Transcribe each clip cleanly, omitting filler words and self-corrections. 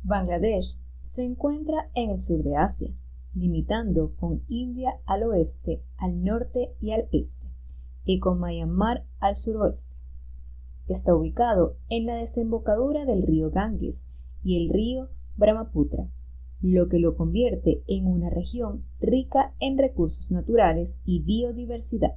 Bangladesh se encuentra en el sur de Asia, limitando con India al oeste, al norte y al este, y con Myanmar al suroeste. Está ubicado en la desembocadura del río Ganges y el río Brahmaputra, lo que lo convierte en una región rica en recursos naturales y biodiversidad.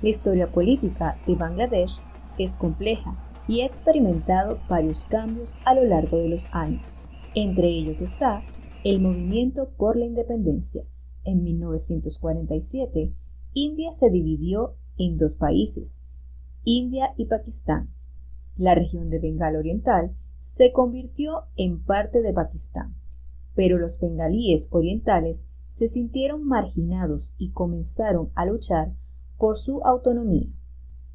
La historia política de Bangladesh es compleja y ha experimentado varios cambios a lo largo de los años. Entre ellos está el movimiento por la independencia. En 1947, India se dividió en dos países, India y Pakistán. La región de Bengala Oriental se convirtió en parte de Pakistán, pero los bengalíes orientales se sintieron marginados y comenzaron a luchar por su autonomía.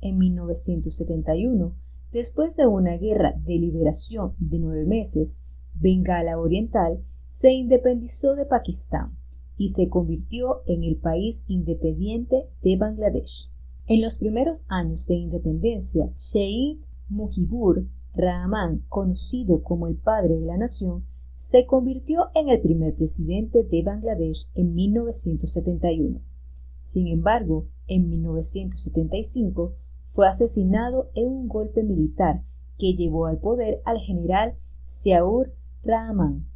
En 1971, después de una guerra de liberación de 9 meses, Bengala Oriental se independizó de Pakistán y se convirtió en el país independiente de Bangladesh. En los primeros años de independencia, Sheikh Mujibur Rahman, conocido como el padre de la nación, se convirtió en el primer presidente de Bangladesh en 1971. Sin embargo, en 1975 fue asesinado en un golpe militar que llevó al poder al general Ziaur Rahman.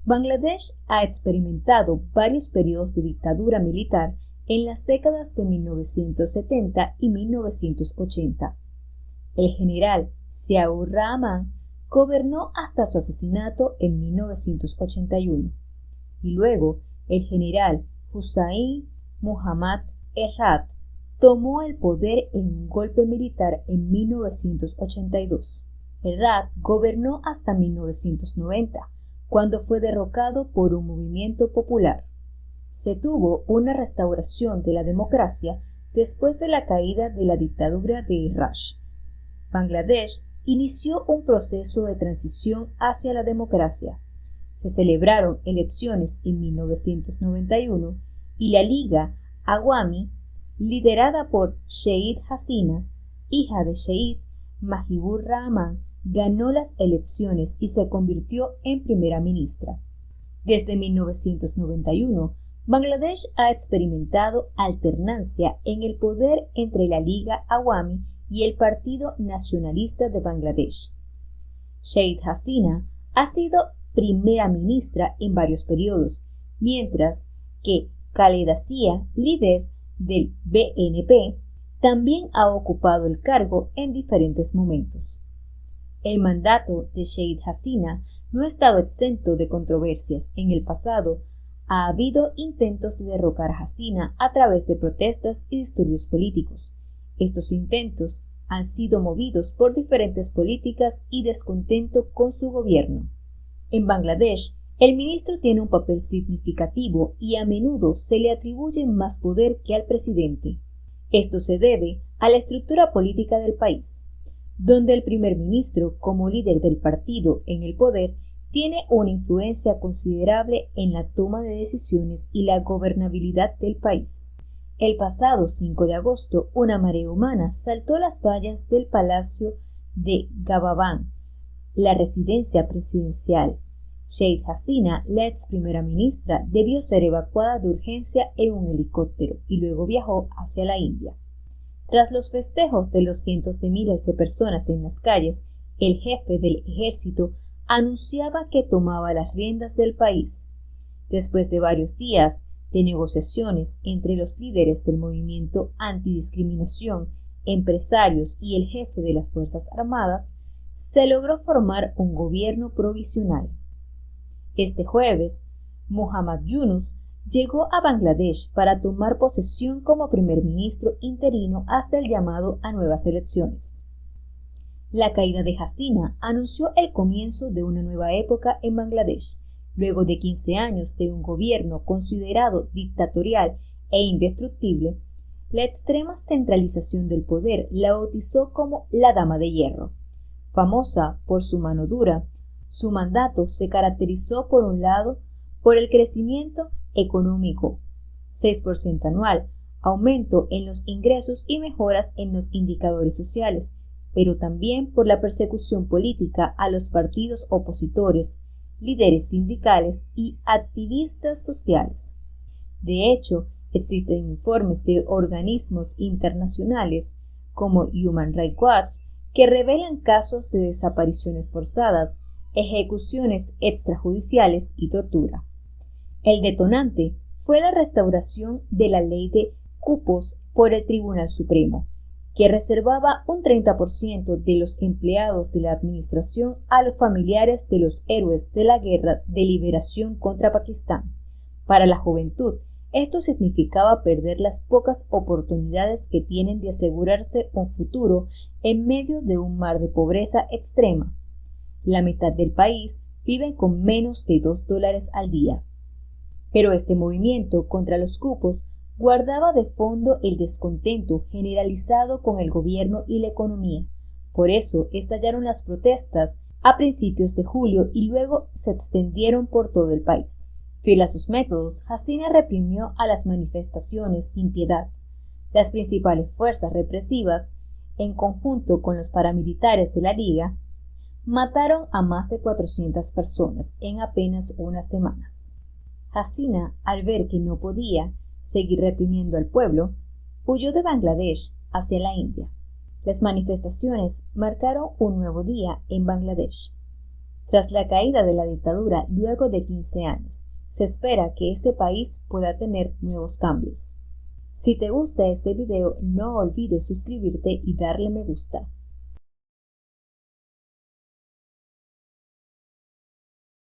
Bangladesh ha experimentado varios periodos de dictadura militar en las décadas de 1970 y 1980. El general Ziaur Rahman gobernó hasta su asesinato en 1981, y luego el general Hussain Muhammad Errat tomó el poder en un golpe militar en 1982. Errat gobernó hasta 1990, cuando fue derrocado por un movimiento popular. Se tuvo una restauración de la democracia después de la caída de la dictadura de Errat. Bangladesh inició un proceso de transición hacia la democracia. Se celebraron elecciones en 1991 y la Liga Awami, liderada por Sheikh Hasina, hija de Sheikh Mujibur Rahman, ganó las elecciones y se convirtió en primera ministra. Desde 1991, Bangladesh ha experimentado alternancia en el poder entre la Liga Awami y el Partido Nacionalista de Bangladesh. Sheikh Hasina ha sido primera ministra en varios periodos, mientras que Khaleda Zia, líder del BNP, también ha ocupado el cargo en diferentes momentos. El mandato de Sheikh Hasina no ha estado exento de controversias. En el pasado, ha habido intentos de derrocar a Hasina a través de protestas y disturbios políticos. Estos intentos han sido movidos por diferentes políticas y descontento con su gobierno. En Bangladesh, el ministro tiene un papel significativo y a menudo se le atribuye más poder que al presidente. Esto se debe a la estructura política del país, donde el primer ministro, como líder del partido en el poder, tiene una influencia considerable en la toma de decisiones y la gobernabilidad del país. El pasado 5 de agosto, una marea humana saltó las vallas del Palacio de Gababán, la residencia presidencial. Sheikh Hasina, la ex primera ministra, debió ser evacuada de urgencia en un helicóptero y luego viajó hacia la India. Tras los festejos de los cientos de miles de personas en las calles, el jefe del ejército anunciaba que tomaba las riendas del país. Después de varios días de negociaciones entre los líderes del movimiento antidiscriminación, empresarios y el jefe de las Fuerzas Armadas, se logró formar un gobierno provisional. Este jueves, Muhammad Yunus llegó a Bangladesh para tomar posesión como primer ministro interino hasta el llamado a nuevas elecciones. La caída de Hasina anunció el comienzo de una nueva época en Bangladesh. Luego de 15 años de un gobierno considerado dictatorial e indestructible, la extrema centralización del poder la bautizó como la Dama de Hierro. Famosa por su mano dura, su mandato se caracterizó por un lado por el crecimiento económico, 6% anual, aumento en los ingresos y mejoras en los indicadores sociales, pero también por la persecución política a los partidos opositores, líderes sindicales y activistas sociales. De hecho, existen informes de organismos internacionales como Human Rights Watch que revelan casos de desapariciones forzadas, ejecuciones extrajudiciales y tortura. El detonante fue la restauración de la ley de cupos por el Tribunal Supremo, que reservaba un 30% de los empleados de la administración a los familiares de los héroes de la guerra de liberación contra Pakistán. Para la juventud, esto significaba perder las pocas oportunidades que tienen de asegurarse un futuro en medio de un mar de pobreza extrema. La mitad del país vive con menos de $2 al día. Pero este movimiento contra los cupos guardaba de fondo el descontento generalizado con el gobierno y la economía. Por eso estallaron las protestas a principios de julio y luego se extendieron por todo el país. Fiel a sus métodos, Hasina reprimió a las manifestaciones sin piedad. Las principales fuerzas represivas, en conjunto con los paramilitares de la Liga, mataron a más de 400 personas en apenas unas semanas. Hasina, al ver que no podía seguir reprimiendo al pueblo, huyó de Bangladesh hacia la India. Las manifestaciones marcaron un nuevo día en Bangladesh. Tras la caída de la dictadura luego de 15 años, se espera que este país pueda tener nuevos cambios. Si te gusta este video, no olvides suscribirte y darle me gusta.